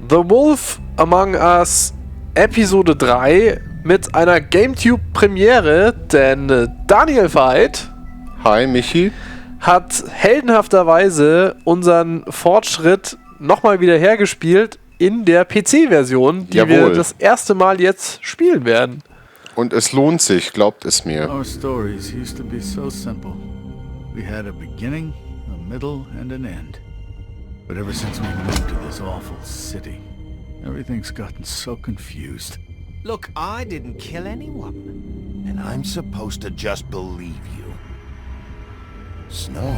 The Wolf Among Us Episode 3 mit einer GameTube-Premiere, denn Daniel Veit, hi Michi, hat heldenhafterweise unseren Fortschritt nochmal wieder hergespielt in der PC-Version, die wir das erste Mal jetzt spielen werden. Und es lohnt sich, glaubt es mir. Our stories used to be so simple. We had a beginning, a middle, and an end. But ever since we moved to this awful city, everything's gotten so confused. Look, I didn't kill anyone. And I'm supposed to just believe you. Snow.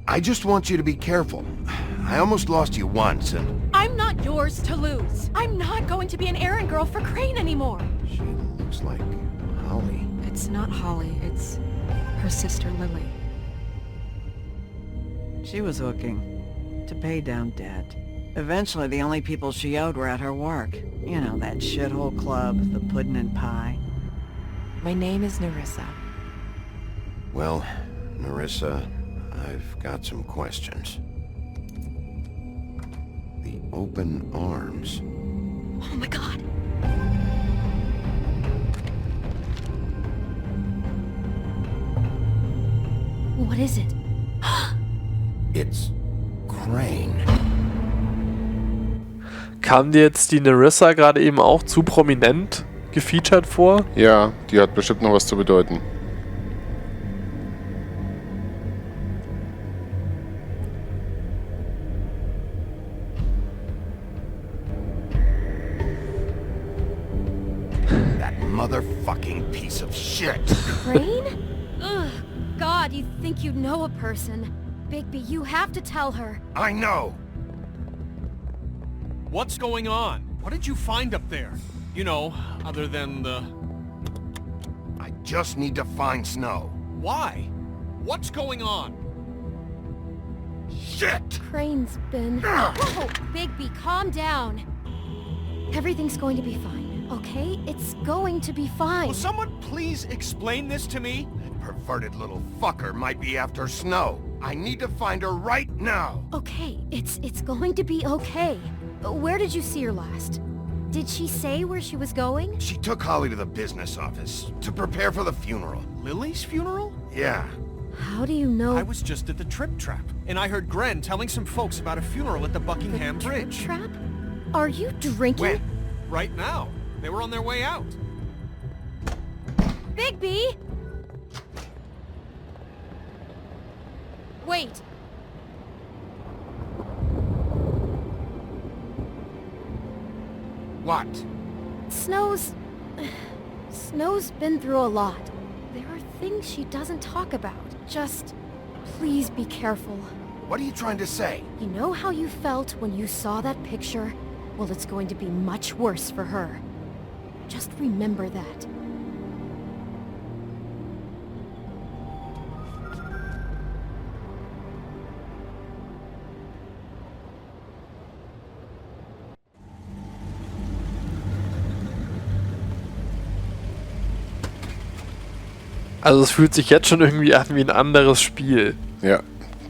I just want you to be careful. I almost lost you once, and... I'm not yours to lose. I'm not going to be an errand girl for Crane anymore. She looks like Holly. It's not Holly, it's her sister Lily. She was looking to pay down debt. Eventually, the only people she owed were at her work. You know, that shithole club, the pudding and pie. My name is Nerissa. Well, Nerissa, I've got some questions. The open arms. Oh my god. What is it? It's Crane. Kam dir jetzt die Nerissa gerade eben auch zu prominent gefeatured vor? Ja, die hat bestimmt noch was zu bedeuten. That motherfucking piece of shit. Crane? Ugh, God, you think you know a person. Bigby, you have to tell her. I know. What's going on? What did you find up there? You know, other than the... I just need to find Snow. Why? What's going on? Shit! Crane's been... Whoa, Bigby, calm down. Everything's going to be fine, okay? It's going to be fine. Will someone please explain this to me? Perverted little fucker might be after Snow. I need to find her right now. Okay, it's going to be okay. Where did you see her last? Did she say where she was going? She took Holly to the business office to prepare for the funeral. Lily's funeral? Yeah. How do you know? I was just at the Trip Trap, and I heard Gren telling some folks about a funeral at the Buckingham Bridge. Trap? Are you drinking? When? Right now. They were on their way out. Bigby! Wait. What? Snow's been through a lot. There are things she doesn't talk about. Just, please be careful. What are you trying to say? You know how you felt when you saw that picture? Well, it's going to be much worse for her. Just remember that. Also es fühlt sich jetzt schon irgendwie an wie ein anderes Spiel. Ja.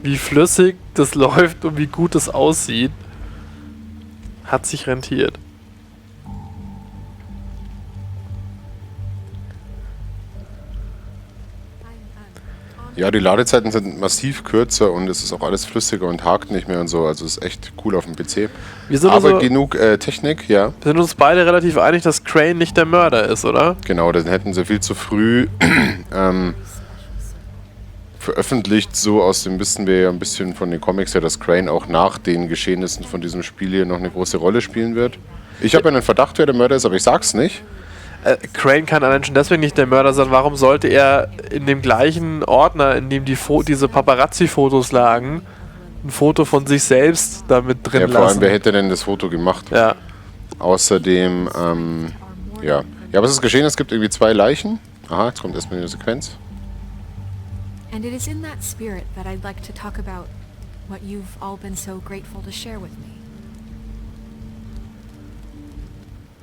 Wie flüssig das läuft und wie gut es aussieht. Hat sich rentiert. Ja, die Ladezeiten sind massiv kürzer und es ist auch alles flüssiger und hakt nicht mehr und so. Also es ist echt cool auf dem PC. Aber genug Technik, ja. Wir sind uns beide relativ einig, dass Crane nicht der Mörder ist, oder? Genau, dann hätten sie viel zu früh veröffentlicht. So aus dem wissen wir ja ein bisschen von den Comics her, dass Crane auch nach den Geschehnissen von diesem Spiel hier noch eine große Rolle spielen wird. Ich habe ja einen Verdacht, wer der Mörder ist, aber ich sag's nicht. Crane kann allein schon deswegen nicht der Mörder sein. Warum sollte er in dem gleichen Ordner, in dem diese Paparazzi-Fotos lagen, ein Foto von sich selbst damit drin lassen? Ja, vor allem, wer hätte denn das Foto gemacht? Ja. Außerdem, ja. Ja, was ist geschehen? Es gibt irgendwie 2 Leichen. Aha, jetzt kommt erstmal eine Sequenz. And it is in that spirit that I'd like to talk about what you've all been so grateful to share with me.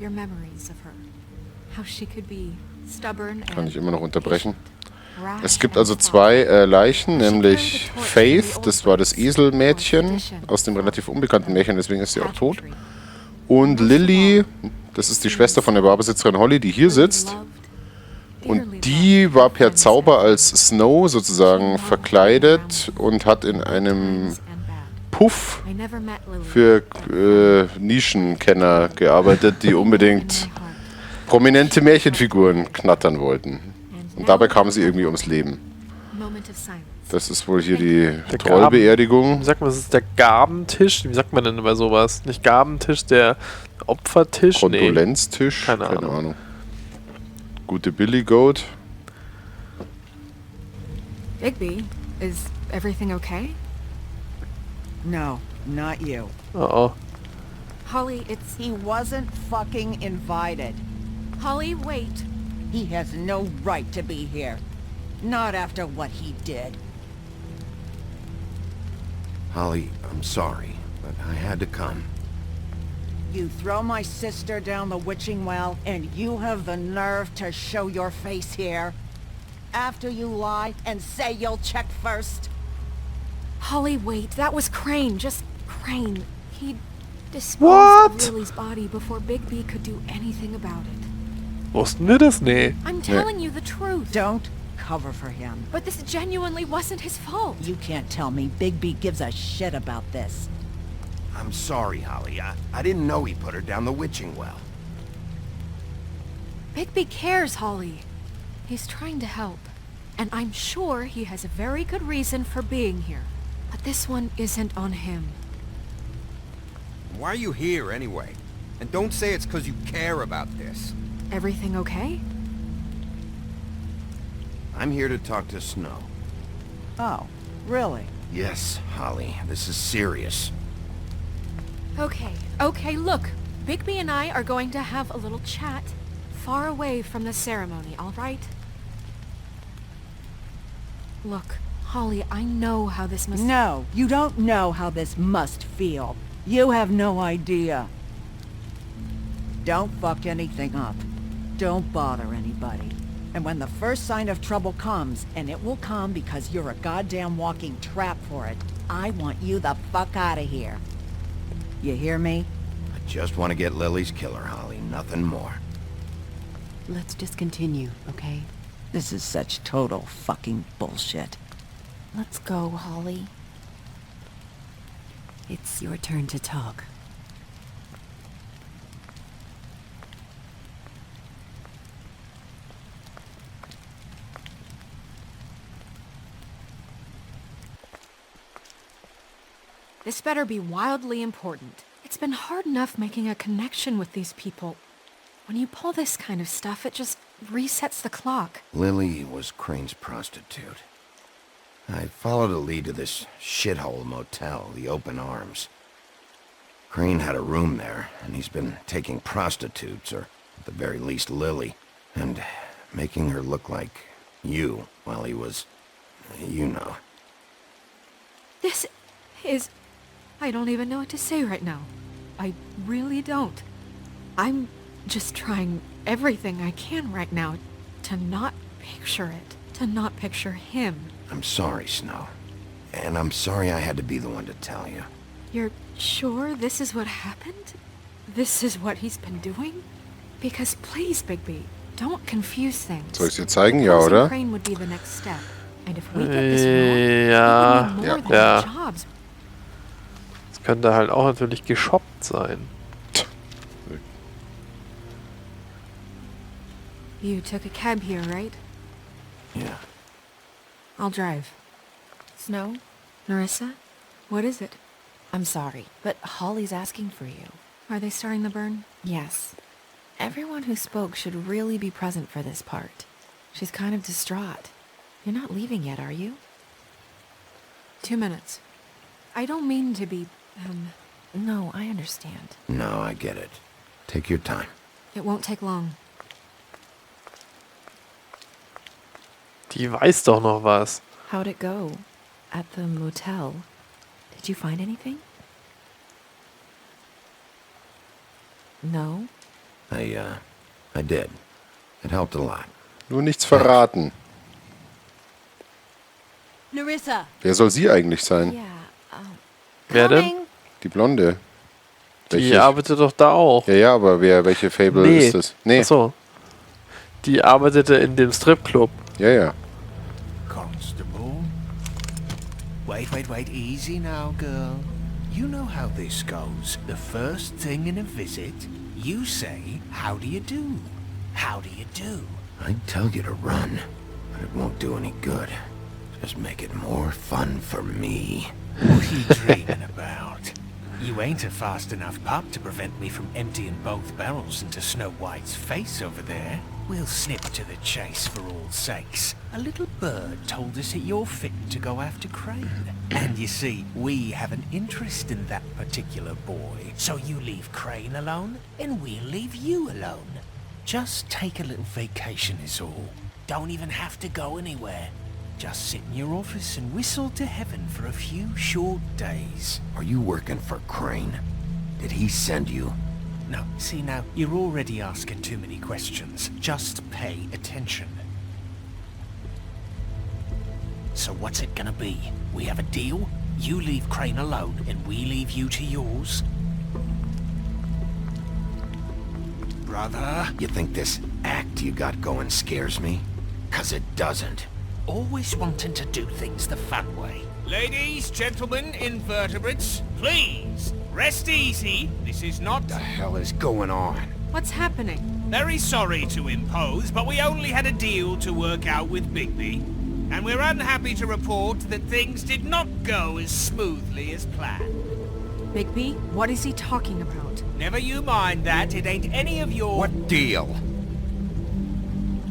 Your memories of her. How she could be stubborn and Kann ich immer noch unterbrechen. Es gibt also zwei Leichen, nämlich Faith, das war das Eselmädchen aus dem relativ unbekannten Märchen, deswegen ist sie auch tot. Und Lily, das ist die Schwester von der Barbesitzerin Holly, die hier sitzt. Und die war per Zauber als Snow sozusagen verkleidet und hat in einem Puff für Nischenkenner gearbeitet, die unbedingt prominente Märchenfiguren knattern wollten. Und dabei kam sie irgendwie ums Leben. Das ist wohl hier die Trollbeerdigung. Wie sagt man, das ist der Gabentisch? Wie sagt man denn bei sowas? Nicht Gabentisch, der Opfertisch? Kondolenztisch? Keine Ahnung. Gute Billy Goat. Bigby, is everything okay? No, not you. Oh. Holly, it's... He wasn't fucking invited. Holly, wait. He has no right to be here. Not after what he did. Holly, I'm sorry, but I had to come. You throw my sister down the witching well, and you have the nerve to show your face here? After you lie and say you'll check first? Holly, wait. That was Crane. Just Crane. He disposed of Lily's body before Bigby could do anything about it. Wussten wir das? Nee. I'm telling you the truth. Don't cover for him. But this genuinely wasn't his fault. You can't tell me Bigby gives a shit about this. I'm sorry, Holly. I didn't know he put her down the witching well. Bigby cares, Holly. He's trying to help. And I'm sure he has a very good reason for being here. But this one isn't on him. Why are you here, anyway? And don't say it's because you care about this. Everything okay? I'm here to talk to Snow. Oh, really? Yes, Holly. This is serious. Okay, look. Bigby and I are going to have a little chat far away from the ceremony, all right? Look, Holly, I know how this must... No, you don't know how this must feel. You have no idea. Don't fuck anything up. Don't bother anybody. And when the first sign of trouble comes, and it will come because you're a goddamn walking trap for it, I want you the fuck out of here. You hear me? I just want to get Lily's killer, Holly. Nothing more. Let's just continue, okay? This is such total fucking bullshit. Let's go, Holly. It's your turn to talk. This better be wildly important. It's been hard enough making a connection with these people. When you pull this kind of stuff, it just resets the clock. Lily was Crane's prostitute. I followed a lead to this shithole motel, the Open Arms. Crane had a room there, and he's been taking prostitutes, or at the very least Lily, and making her look like you while he was, you know. This is... I don't even know what to say right now. I really don't. I'm just trying everything I can right now to not picture it. To not picture him. I'm sorry, Snow. And I'm sorry I had to be the one to tell you. You're sure this is what happened? This is what he's been doing? Because please, Bigby, don't confuse things. Soll ich dir zeigen, ja, oder? Crane would be the next step. And if we get this wrong, Ja, we would need more ja. than jobs. Das könnte halt auch natürlich geshoppt sein. You took a cab here, right? Yeah. I'll drive. Snow, Narissa? What is it? I'm sorry, but Holly's asking for you. Are they starting the burn? Yes. Everyone who spoke should really be present for this part. She's kind of distraught. You're not leaving yet, are you? 2 minutes. I don't mean to be, No, I understand. No, I get it. Take your time. It won't take long. Die weiß doch noch was. How'd it go? At the motel? Did you find anything? No? I did. It helped a lot. Nur nichts verraten. Nerissa. Wer soll sie eigentlich sein? Yeah. Wer denn? Coming. Die Blonde. Die arbeitet doch da auch. Ja, aber welche Fable ist das? Nee. Achso. Die arbeitete in dem Stripclub. Ja. Constable? Wait, easy now, girl. You know how this goes. The first thing in a visit, you say, how do you do? How do you do? I'd tell you to run, but it won't do any good. Just make it more fun for me. What are you dreaming about? You ain't a fast enough pup to prevent me from emptying both barrels into Snow White's face over there. We'll snip to the chase for all sakes. A little bird told us that you're fit to go after Crane. And you see, we have an interest in that particular boy. So you leave Crane alone, and we'll leave you alone. Just take a little vacation is all. Don't even have to go anywhere. Just sit in your office and whistle to heaven for a few short days. Are you working for Crane? Did he send you? No, see now, you're already asking too many questions. Just pay attention. So what's it gonna be? We have a deal? You leave Crane alone and we leave you to yours? Brother? You think this act you got going scares me? 'Cause it doesn't. Always wanting to do things the fun way. Ladies, gentlemen, invertebrates, please, rest easy. This is not... What the hell is going on? What's happening? Very sorry to impose, but we only had a deal to work out with Bigby. And we're unhappy to report that things did not go as smoothly as planned. Bigby, what is he talking about? Never you mind that, it ain't any of your... What deal?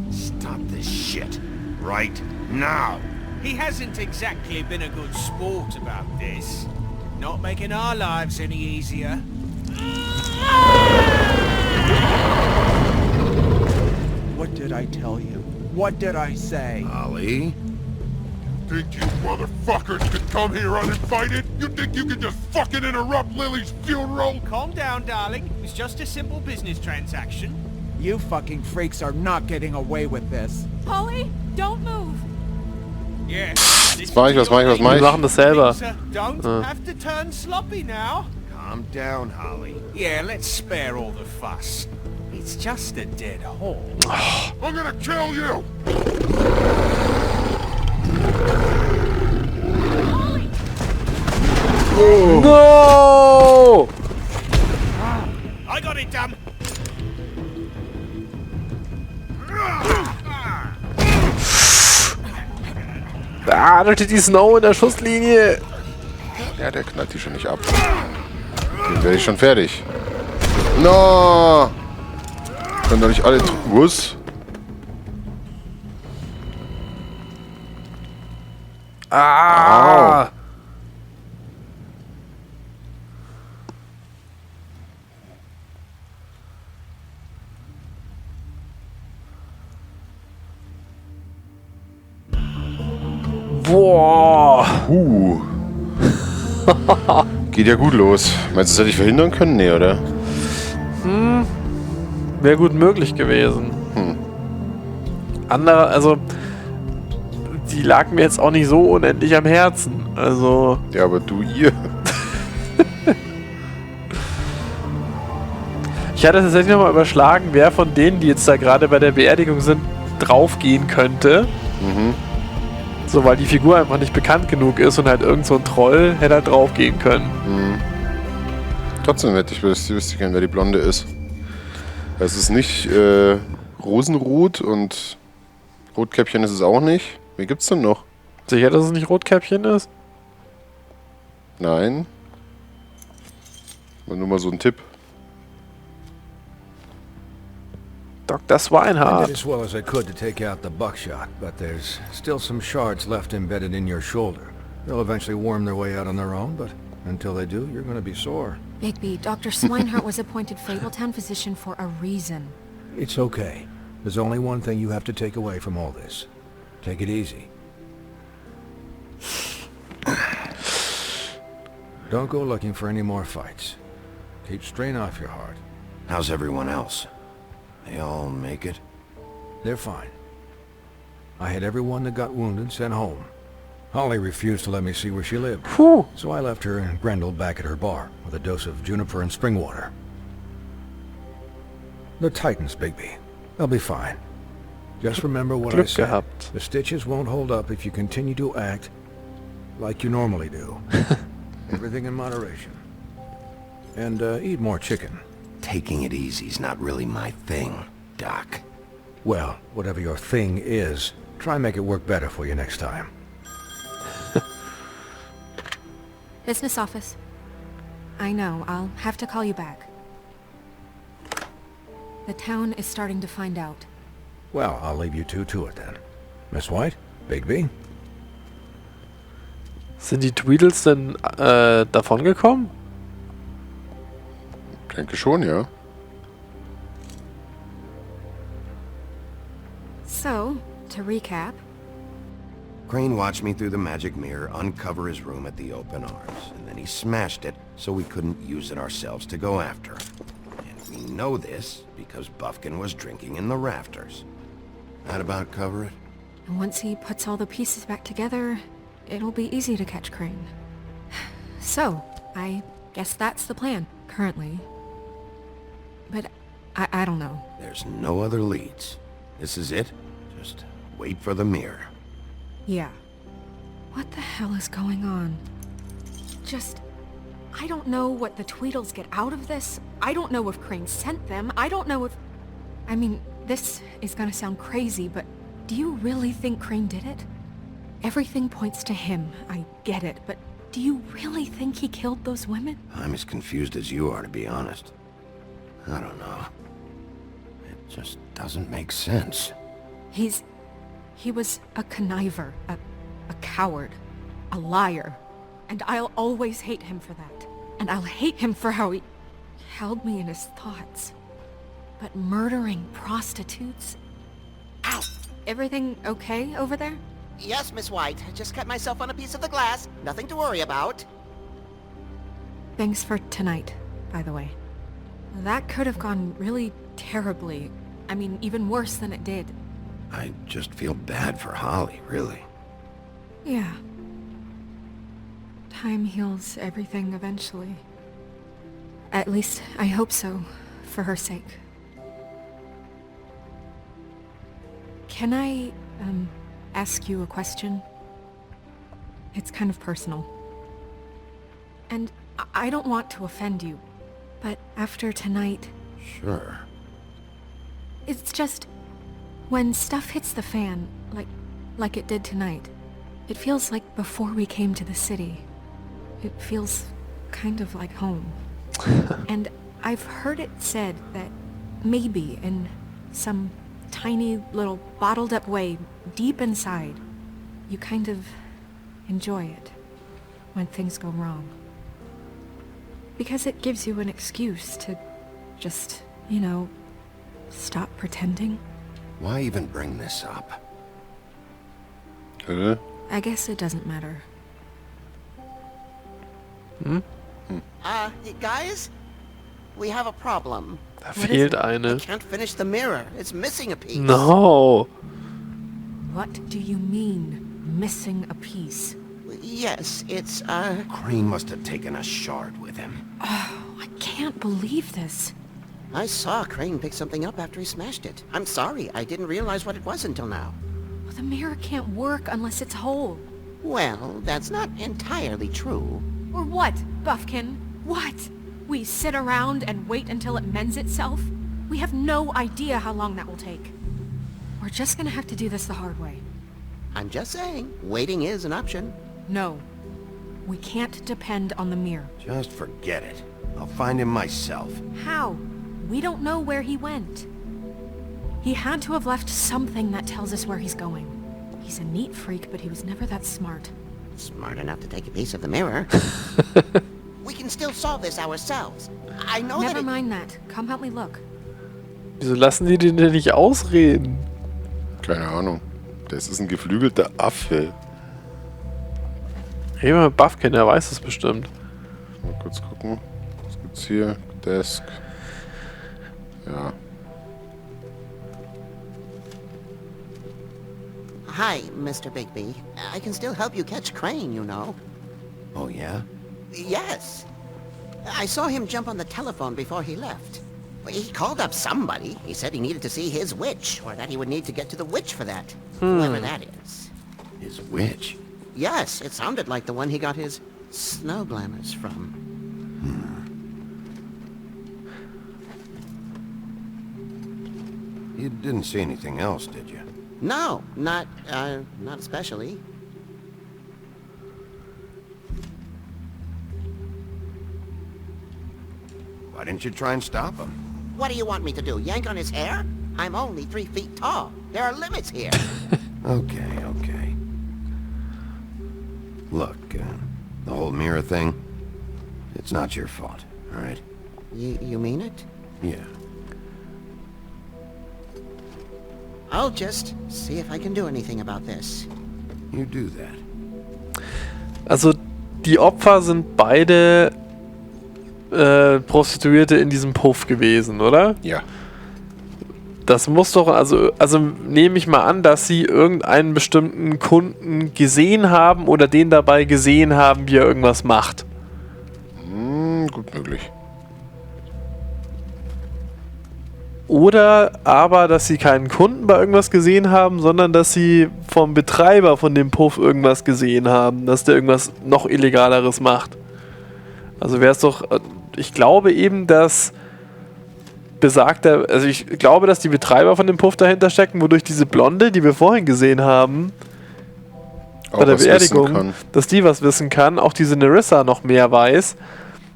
Stop this shit. Right now. He hasn't exactly been a good sport about this. Not making our lives any easier. What did I tell you? What did I say? Ollie? Think you motherfuckers could come here uninvited? You think you can just fucking interrupt Lily's funeral? Calm down, darling. It's just a simple business transaction. You fucking freaks are not getting away with this. Polly, don't move. Yes. Was mach ich? Wir machen das selber. Don't have to turn sloppy now. Calm down, Holly. Yeah, let's spare all the fuss. It's just a dead horse. I'm gonna kill you! No! I got it, damn. Ah, da steht die Snow in der Schusslinie. Ja, der knallt die schon nicht ab. Den werde ich schon fertig. No! Können doch nicht alle... Was? Ah! Boah! Geht ja gut los. Meinst du, das hätte ich verhindern können? Nee, oder? Wäre gut möglich gewesen. Andere, also die lag mir jetzt auch nicht so unendlich am Herzen. Also. Ja, aber du ihr. Ich hatte tatsächlich nochmal überschlagen, wer von denen, die jetzt da gerade bei der Beerdigung sind, draufgehen könnte. So, weil die Figur einfach nicht bekannt genug ist und halt irgend so ein Troll hätte halt draufgehen können. Trotzdem wüsste ich gerne, wer die Blonde ist. Es ist nicht Rosenrot und Rotkäppchen ist es auch nicht. Wen gibt's denn noch? Sicher, dass es nicht Rotkäppchen ist? Nein. Nur mal so ein Tipp. Dr. Swinehart. I did as well as I could to take out the buckshot, but there's still some shards left embedded in your shoulder. They'll eventually worm their way out on their own, but until they do, you're going to be sore. Bigby, Dr. Swinehart was appointed Fabletown physician for a reason. It's okay. There's only one thing you have to take away from all this. Take it easy. Don't go looking for any more fights. Keep strain off your heart. How's everyone else? They all make it? They're fine. I had everyone that got wounded sent home. Holly refused to let me see where she lived. Puh. So I left her and Grendel back at her bar with a dose of juniper and spring water. The Titans, Bigby. They'll be fine. Just remember what I Glück said. gehabt. The stitches won't hold up if you continue to act like you normally do. Everything in moderation. And eat more chicken. Taking it easy's not really my thing, Doc. Well, whatever your thing is, try and make it work better for you next time. Business office. I know, I'll have to call you back. The town is starting to find out. Well, I'll leave you two to it then. Miss White, Bigby? Sind die Tweedles denn davongekommen? Denke schon, ja. So, to recap, Crane watched me through the magic mirror uncover his room at the open arms, and then he smashed it so we couldn't use it ourselves to go after him. And we know this because Buffkin was drinking in the rafters. That about cover it? and once he puts all the pieces back together, it'll be easy to catch Crane. So, I guess that's the plan, currently. But I don't know. There's no other leads. This is it. Just wait for the mirror. Yeah. What the hell is going on? I don't know what the Tweedles get out of this. I don't know if Crane sent them. I don't know if... I mean, this is gonna sound crazy, but do you really think Crane did it? Everything points to him. I get it, but do you really think he killed those women? I'm as confused as you are, to be honest. I don't know. It just doesn't make sense. He was a conniver, a coward, a liar. And I'll always hate him for that. And I'll hate him for how he held me in his thoughts. But murdering prostitutes? Ow! Everything okay over there? Yes, Miss White. I just cut myself on a piece of the glass. Nothing to worry about. Thanks for tonight, by the way. That could have gone really terribly. I mean, even worse than it did. I just feel bad for Holly, really. Yeah. Time heals everything eventually. At least, I hope so, for her sake. Can I, ask you a question? It's kind of personal. And I don't want to offend you, but after tonight... Sure. It's just... when stuff hits the fan, like it did tonight, it feels like before we came to the city. It feels kind of like home. And I've heard it said that maybe in some tiny little bottled up way deep inside, you kind of enjoy it when things go wrong. Because it gives you an excuse to just, you know, stop pretending. Why even bring this up? I guess it doesn't matter. Guys? We have a problem. Da fehlt eine. I can't finish the mirror. It's missing a piece. No. What do you mean, missing a piece? Yes, it's, Crane must have taken a shard with him. Oh, I can't believe this. I saw Crane pick something up after he smashed it. I'm sorry, I didn't realize what it was until now. Well, the mirror can't work unless it's whole. Well, that's not entirely true. Or what, Buffkin? What? We sit around and wait until it mends itself? We have no idea how long that will take. We're just gonna have to do this the hard way. I'm just saying, waiting is an option. No. We can't depend on the mirror. Just forget it. I'll find him myself. How? We don't know where he went. He had to have left something that tells us where he's going. He's a neat freak, but he was never that smart. Smart enough to take a piece of the mirror. We can still solve this ourselves. I know Never mind that. Come help me look. Wieso lassen die den denn nicht ausreden? Keine Ahnung. Das ist ein geflügelter Affe. Reden wir mit Buffkin, der weiß es bestimmt. Mal kurz gucken. Was gibt's hier? Desk. Ja. Hi, Mr. Bigby. I can still help you catch Crane, you know. Oh, yeah? Yes. I saw him jump on the telephone before he left. He called up somebody. He said he needed to see his witch, or that he would need to get to the witch for that. Whoever that is. His witch? Yes, it sounded like the one he got his snow glamours from. You didn't see anything else, did you? No, not especially. Why didn't you try and stop him? What do you want me to do, yank on his hair? I'm only 3 feet tall. There are limits here. Okay. Look, the whole mirror thing, it's not your fault, all right? You mean it? Yeah. I'll just see if I can do anything about this. You do that. Also, die Opfer sind beide Prostituierte in diesem Puff gewesen, oder? Ja. Das muss doch, also nehme ich mal an, dass sie irgendeinen bestimmten Kunden gesehen haben oder den dabei gesehen haben, wie er irgendwas macht. Gut möglich. Oder aber, dass sie keinen Kunden bei irgendwas gesehen haben, sondern dass sie vom Betreiber von dem Puff irgendwas gesehen haben, dass der irgendwas noch Illegaleres macht. Also wäre es doch, ich glaube eben, dass ich glaube, dass die Betreiber von dem Puff dahinter stecken, wodurch diese Blonde, die wir vorhin gesehen haben, auch bei der Beerdigung, dass die was wissen kann, auch diese Nerissa noch mehr weiß.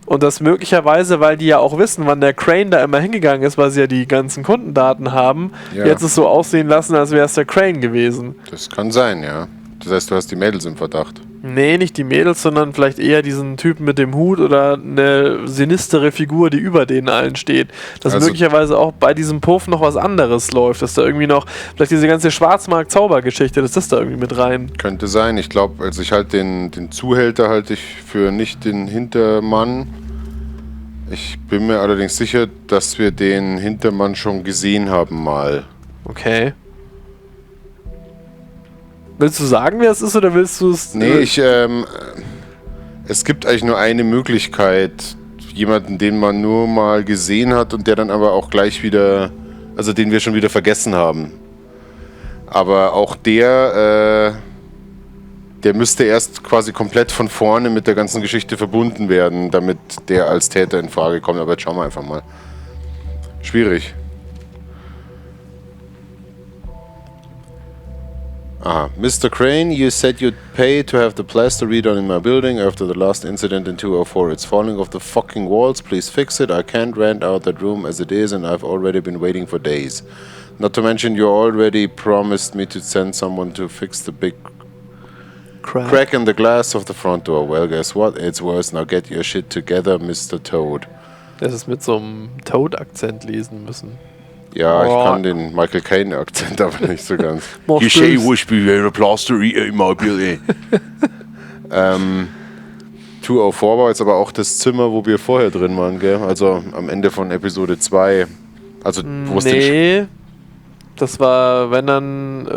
Und das möglicherweise, weil die ja auch wissen, wann der Crane da immer hingegangen ist, weil sie ja die ganzen Kundendaten haben, jetzt es so aussehen lassen, als wäre es der Crane gewesen. Das kann sein, ja. Das heißt, du hast die Mädels im Verdacht. Nee, nicht die Mädels, sondern vielleicht eher diesen Typen mit dem Hut oder eine sinistere Figur, die über denen allen steht. Dass also möglicherweise auch bei diesem Puff noch was anderes läuft, dass da irgendwie noch, vielleicht diese ganze Schwarzmarkt-Zaubergeschichte, dass das da irgendwie mit rein. Könnte sein. Ich glaube, also ich halte den Zuhälter halte ich für nicht den Hintermann. Ich bin mir allerdings sicher, dass wir den Hintermann schon gesehen haben mal. Okay. Willst du sagen, wer es ist, oder willst du es... Nee, es gibt eigentlich nur eine Möglichkeit. Jemanden, den man nur mal gesehen hat und der dann aber auch gleich wieder... Also den wir schon wieder vergessen haben. Aber auch der müsste erst quasi komplett von vorne mit der ganzen Geschichte verbunden werden, damit der als Täter in Frage kommt. Aber jetzt schauen wir einfach mal. Schwierig. Aha. Mr. Crane, you said you'd pay to have the plaster redone in my building after the last incident in 204. It's falling off the fucking walls. Please fix it. I can't rent out that room as it is, and I've already been waiting for days. Not to mention, you already promised me to send someone to fix the big crack in the glass of the front door. Well, guess what? It's worse. Now get your shit together, Mr. Toad. Das ist mit so einem Toad-Akzent lesen müssen. Ja, ich kann den Michael Caine-Akzent aber nicht so ganz. You say you wish me were a plaster in my building. 204 war jetzt aber auch das Zimmer, wo wir vorher drin waren, gell? Also am Ende von Episode 2. Also, nee, das war, wenn dann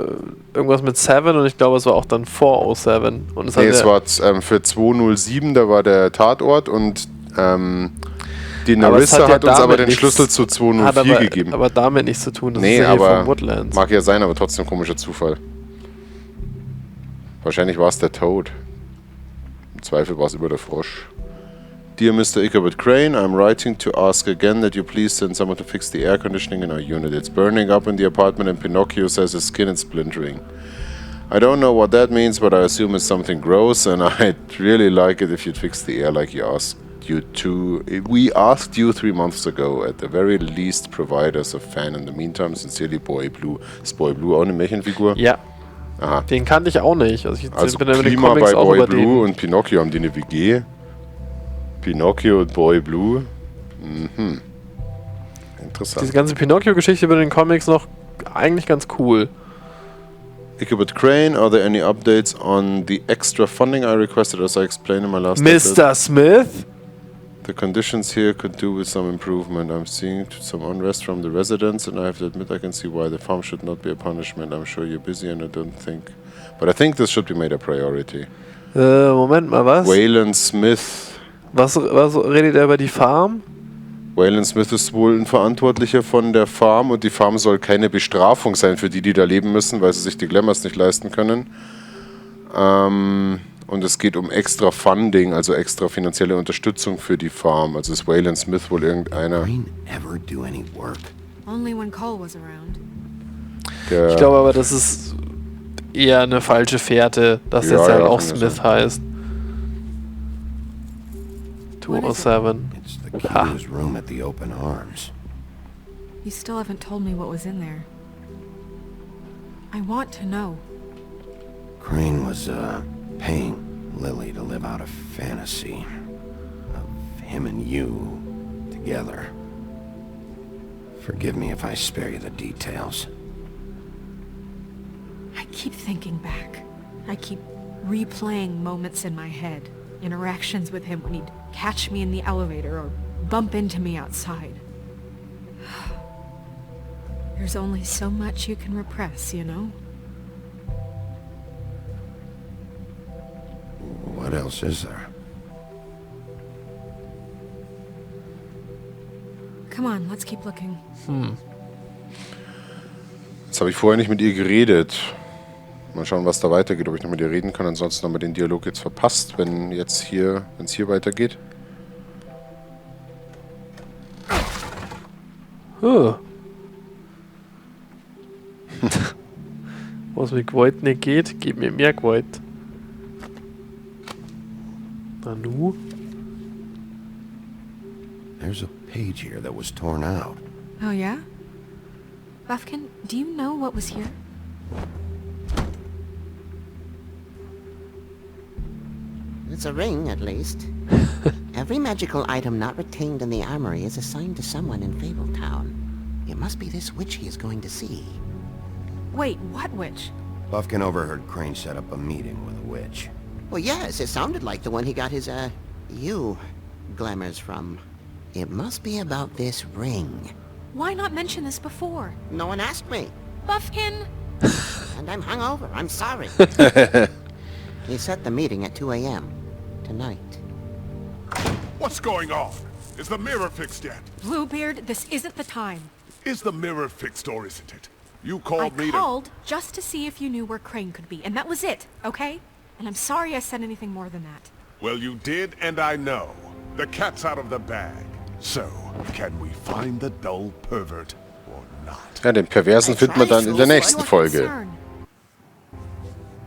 irgendwas mit 7 und ich glaube, es war auch dann 407. Und es es war für 207, da war der Tatort und die Nerissa hat uns aber den Schlüssel zu 204 gegeben. Aber damit nichts zu tun, das ist ja aber von Woodlands. Mag ja sein, aber trotzdem komischer Zufall. Wahrscheinlich war es der Toad. Im Zweifel war es über der Frosch. Dear Mr. Ichabod Crane, I'm writing to ask again that you please send someone to fix the air conditioning in our unit. It's burning up in the apartment and Pinocchio says his skin is splintering. I don't know what that means, but I assume it's something gross, and I'd really like it if you'd fix the air like you asked. We asked you 3 months ago. At the very least, provide us a fan. In the meantime, sincerely, Boy Blue. Ist Boy Blue auch eine Märchenfigur? Ja. Aha. Den kannte ich auch nicht. Also ich bin mit den Comics bei auch Boy Blue und Pinocchio haben die eine WG. Pinocchio und Boy Blue. Mhm. Interessant. Diese ganze Pinocchio-Geschichte über den Comics noch eigentlich ganz cool. Ichabod Crane, are there any updates on the extra funding I requested as I explained in my last Mr. Smith? The conditions here could do with some improvement. I'm seeing some unrest from the residents, and I have to admit I can see why the farm should not be a punishment. I'm sure you're busy and I don't think... But I think this should be made a priority. Moment mal, was? Waylon Smith. Was redet er über die Farm? Waylon Smith ist wohl ein Verantwortlicher von der Farm und die Farm soll keine Bestrafung sein für die, die da leben müssen, weil sie sich die Glamours nicht leisten können. Und es geht um extra Funding, also extra finanzielle Unterstützung für die Farm. Also ist Waylon Smith wohl irgendeiner. Only when Cole was around. Ich glaube aber, das ist eher eine falsche Fährte, dass jetzt halt auch Smith heißt. 207. Ha. Room at the open arms. You still haven't told me what was in there. I want to know. Crane was, paying Lily to live out a fantasy of him and you together. Forgive me if I spare you the details. I keep thinking back. I keep replaying moments in my head. Interactions with him when he'd catch me in the elevator or bump into me outside. There's only so much you can repress, you know? What else is there? Come on, let's keep looking. Jetzt habe ich vorher nicht mit ihr geredet. Mal schauen, was da weitergeht, ob ich noch mit ihr reden kann. Ansonsten haben wir den Dialog jetzt verpasst, wenn es hier weitergeht. Oh. Was mit Gewalt nicht geht, gibt mir mehr Gewalt. Nanu? There's a page here that was torn out. Oh yeah? Buffkin, do you know what was here? It's a ring, at least. Every magical item not retained in the armory is assigned to someone in Fabletown. It must be this witch he is going to see. Wait, what witch? Buffkin overheard Crane set up a meeting with a witch. Well, yes, it sounded like the one he got his, glamours from. It must be about this ring. Why not mention this before? No one asked me. Buffkin! And I'm hungover, I'm sorry. He set the meeting at 2 a.m. tonight. What's going on? Is the mirror fixed yet? Bluebeard, this isn't the time. Is the mirror fixed or isn't it? You called me I called just to see if you knew where Crane could be, and that was it, okay? And I'm sorry I said anything more than that. Well, you did, and I know. The cat's out of the bag. So, can we find the dull pervert or not? Ja, den Perversen finden wir dann in der nächsten Folge.